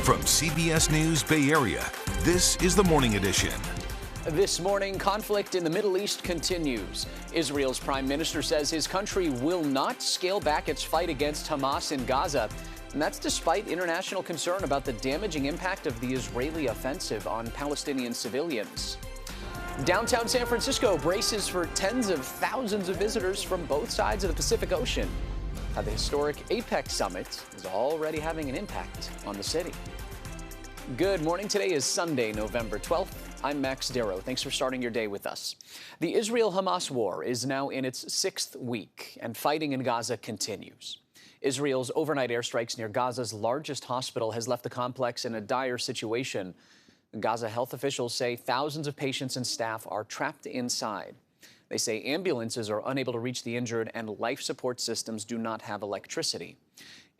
From CBS News Bay Area, this is the Morning Edition. This morning, conflict in the Middle East continues. Israel's prime minister says his country will not scale back its fight against Hamas in Gaza. And that's despite international concern about the damaging impact of the Israeli offensive on Palestinian civilians. Downtown San Francisco braces for tens of thousands of visitors from both sides of the Pacific Ocean. The historic APEC summit is already having an impact on the city. Good morning. Today is Sunday, November 12th. I'm Max Darrow. Thanks for starting your day with us. The Israel-Hamas war is now in its sixth week, and fighting in Gaza continues. Israel's overnight airstrikes near Gaza's largest hospital has left the complex in a dire situation. Gaza health officials say thousands of patients and staff are trapped inside. They say ambulances are unable to reach the injured and life support systems do not have electricity.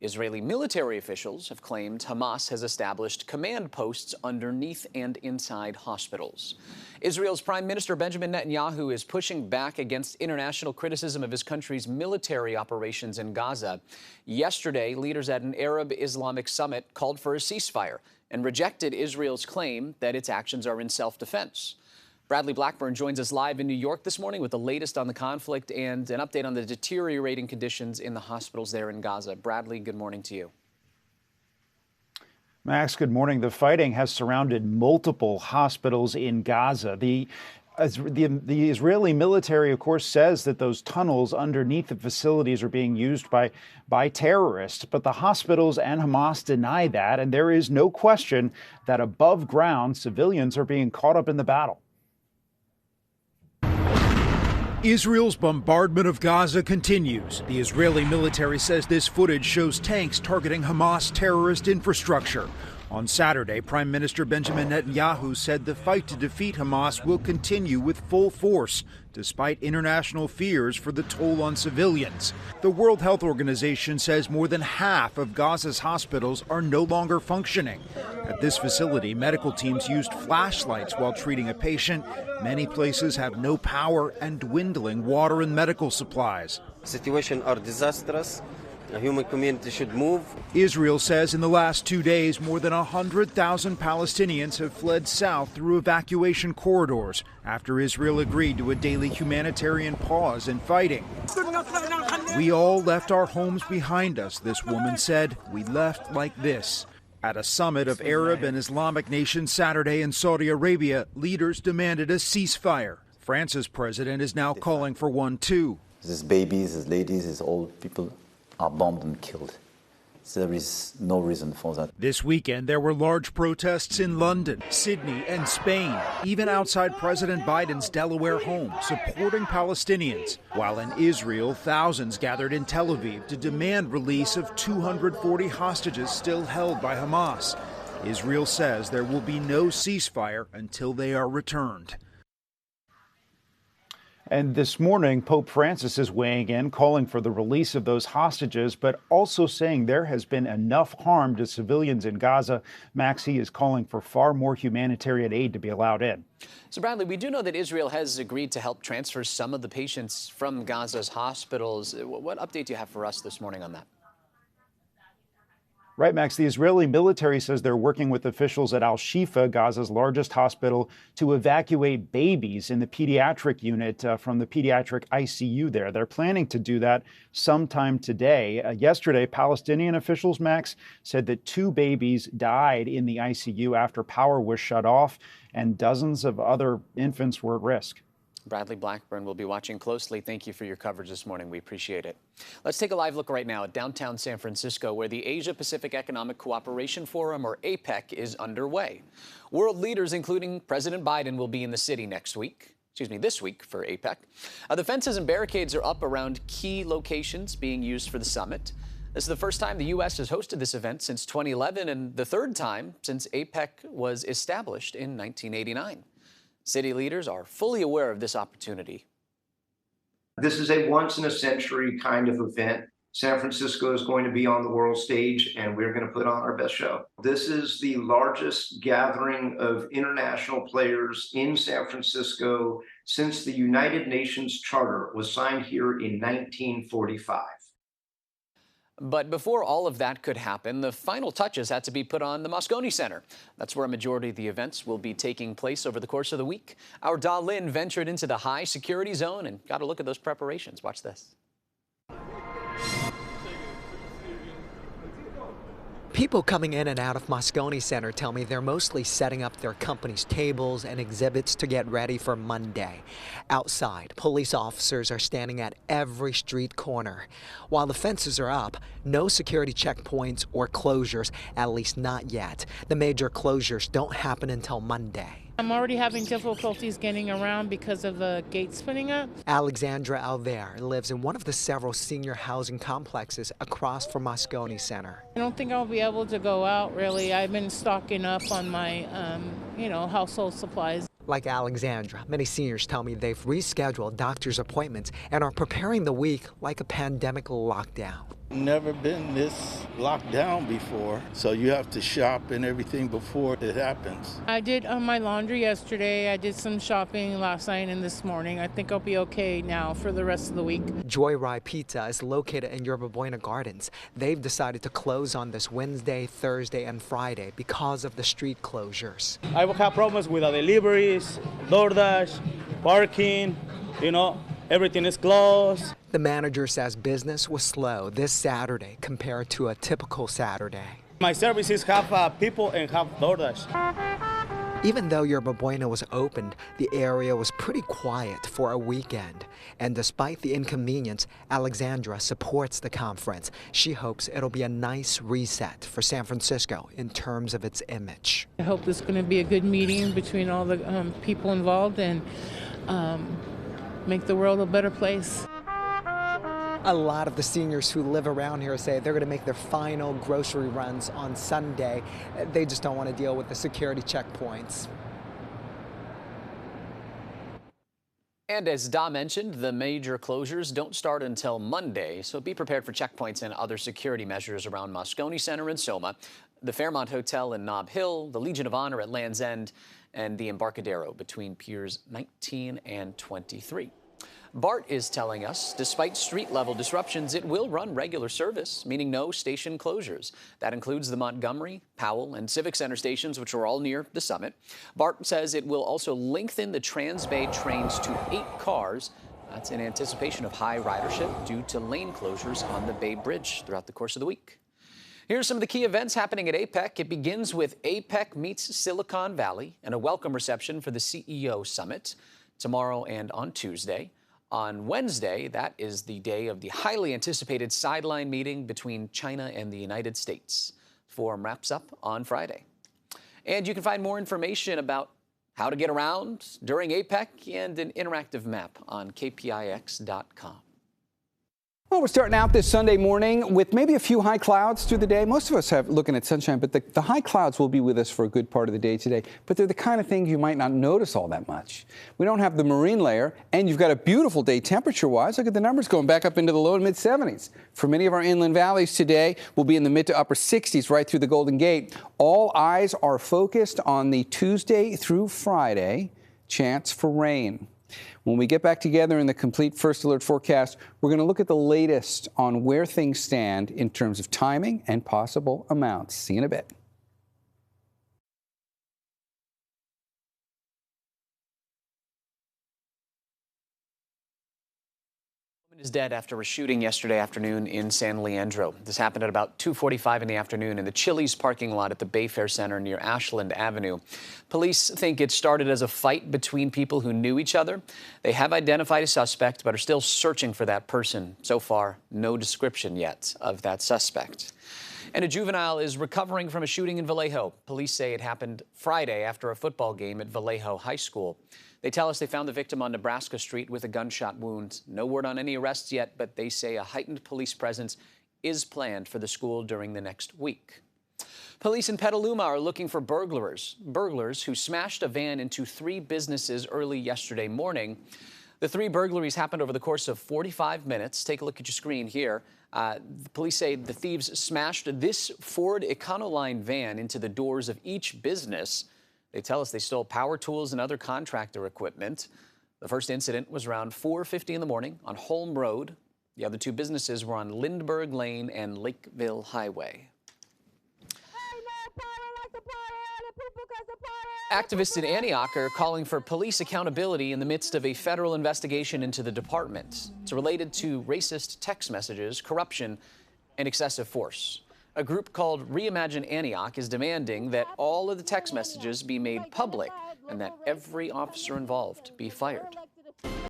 Israeli military officials have claimed Hamas has established command posts underneath and inside hospitals. Israel's Prime Minister Benjamin Netanyahu is pushing back against international criticism of his country's military operations in Gaza. Yesterday, leaders at an Arab Islamic summit called for a ceasefire and rejected Israel's claim that its actions are in self-defense. Bradley Blackburn joins us live in New York this morning with the latest on the conflict and an update on the deteriorating conditions in the hospitals there in Gaza. Bradley, good morning to you. Max, good morning. The fighting has surrounded multiple hospitals in Gaza. The Israeli military, of course, says that those tunnels underneath the facilities are being used by terrorists, but the hospitals and Hamas deny that, and there is no question that above ground, civilians are being caught up in the battle. Israel's bombardment of Gaza continues. The Israeli military says this footage shows tanks targeting Hamas terrorist infrastructure. On Saturday, Prime Minister Benjamin Netanyahu said the fight to defeat Hamas will continue with full force, despite international fears for the toll on civilians. The World Health Organization says more than half of Gaza's hospitals are no longer functioning. At this facility, medical teams used flashlights while treating a patient. Many places have no power and dwindling water and medical supplies. Situations are disastrous. The human community should move. Israel says in the last 2 days, more than 100,000 Palestinians have fled south through evacuation corridors after Israel agreed to a daily humanitarian pause in fighting. We all left our homes behind us, this woman said. We left like this. At a summit of Arab and Islamic nations Saturday in Saudi Arabia, leaders demanded a ceasefire. France's president is now calling for one too. These babies, these ladies, these old people are bombed and killed. So there is no reason for that. This weekend, there were large protests in London, Sydney, and Spain, even outside President Biden's Delaware home, supporting Palestinians. While in Israel, thousands gathered in Tel Aviv to demand release of 240 hostages still held by Hamas. Israel says there will be no ceasefire until they are returned. And this morning, Pope Francis is weighing in, calling for the release of those hostages, but also saying there has been enough harm to civilians in Gaza. Max, he is calling for far more humanitarian aid to be allowed in. So, Bradley, we do know that Israel has agreed to help transfer some of the patients from Gaza's hospitals. What update do you have for us this morning on that? Right, Max. The Israeli military says they're working with officials at Al-Shifa, Gaza's largest hospital, to evacuate babies in the pediatric unit from the pediatric ICU there. They're planning to do that sometime today. Yesterday, Palestinian officials, Max, said that 2 babies died in the ICU after power was shut off, and dozens of other infants were at risk. Bradley Blackburn will be watching closely. Thank you for your coverage this morning. We appreciate it. Let's take a live look right now at downtown San Francisco, where the Asia-Pacific Economic Cooperation Forum, or APEC, is underway. World leaders, including President Biden, will be in the city this week for APEC. The fences and barricades are up around key locations being used for the summit. This is the first time the U.S. has hosted this event since 2011 and the third time since APEC was established in 1989. City leaders are fully aware of this opportunity. This is a once-in-a-century kind of event. San Francisco is going to be on the world stage, and we're going to put on our best show. This is the largest gathering of international players in San Francisco since the United Nations Charter was signed here in 1945. But before all of that could happen, the final touches had to be put on the Moscone Center. That's where a majority of the events will be taking place over the course of the week. Our Da Lin ventured into the high security zone and got a look at those preparations. Watch this. People coming in and out of Moscone Center tell me they're mostly setting up their company's tables and exhibits to get ready for Monday. Outside, police officers are standing at every street corner. While the fences are up, no security checkpoints or closures, at least not yet. The major closures don't happen until Monday. I'm already having difficulties getting around because of the gates putting up. Alexandra Alver lives in one of the several senior housing complexes across from Moscone Center. I don't think I'll be able to go out, really. I've been stocking up on my, household supplies. Like Alexandra, many seniors tell me they've rescheduled doctor's appointments and are preparing the week like a pandemic lockdown. Never been this locked down before, so you have to shop and everything before it happens. I did my laundry yesterday. I did some shopping last night and this morning. I think I'll be okay now for the rest of the week. Joyride Pizza is located in Yerba Buena Gardens. They've decided to close on this Wednesday, Thursday, and Friday because of the street closures. I will have problems with the deliveries, DoorDash, parking, everything is closed. The manager says business was slow this Saturday compared to a typical Saturday. My services have people and have DoorDash. Even though Yerba Buena was opened, the area was pretty quiet for a weekend. And despite the inconvenience, Alexandra supports the conference. She hopes it'll be a nice reset for San Francisco in terms of its image. I hope this is going to be a good meeting between all the people involved and make the world a better place. A lot of the seniors who live around here say they're going to make their final grocery runs on Sunday. They just don't want to deal with the security checkpoints. And as Da mentioned, the major closures don't start until Monday, so be prepared for checkpoints and other security measures around Moscone Center in Soma, the Fairmont Hotel in Nob Hill, the Legion of Honor at Land's End, and the Embarcadero between Piers 19 and 23. BART is telling us, despite street-level disruptions, it will run regular service, meaning no station closures. That includes the Montgomery, Powell, and Civic Center stations, which are all near the summit. BART says it will also lengthen the Transbay trains to 8 cars. That's in anticipation of high ridership due to lane closures on the Bay Bridge throughout the course of the week. Here's some of the key events happening at APEC. It begins with APEC meets Silicon Valley and a welcome reception for the CEO Summit tomorrow and on Tuesday. On Wednesday, that is the day of the highly anticipated sideline meeting between China and the United States. The forum wraps up on Friday. And you can find more information about how to get around during APEC and an interactive map on KPIX.com. Well, we're starting out this Sunday morning with maybe a few high clouds through the day. Most of us have looking at sunshine, but the high clouds will be with us for a good part of the day today. But they're the kind of things you might not notice all that much. We don't have the marine layer, and you've got a beautiful day temperature-wise. Look at the numbers going back up into the low and mid-70s. For many of our inland valleys today, we'll be in the mid to upper 60s right through the Golden Gate. All eyes are focused on the Tuesday through Friday chance for rain. When we get back together in the complete First Alert forecast, we're going to look at the latest on where things stand in terms of timing and possible amounts. See you in a bit. Is dead after a shooting yesterday afternoon in San Leandro. This happened at about 2:45 in the afternoon in the Chili's parking lot at the Bayfair Center near Ashland Avenue. Police think it started as a fight between people who knew each other. They have identified a suspect, but are still searching for that person. So far, no description yet of that suspect. And a juvenile is recovering from a shooting in Vallejo. Police say it happened Friday after a football game at Vallejo High School. They tell us they found the victim on Nebraska Street with a gunshot wound. No word on any arrests yet, but they say a heightened police presence is planned for the school during the next week. Police in Petaluma are looking for burglars who smashed a van into 3 businesses early yesterday morning. The 3 burglaries happened over the course of 45 minutes. Take a look at your screen here. The police say the thieves smashed this Ford Econoline van into the doors of each business. They tell us they stole power tools and other contractor equipment. The first incident was around 4:50 in the morning on Holm Road. The other two businesses were on Lindbergh Lane and Lakeville Highway. Activists in Antioch are calling for police accountability in the midst of a federal investigation into the department. It's related to racist text messages, corruption, and excessive force. A group called Reimagine Antioch is demanding that all of the text messages be made public and that every officer involved be fired.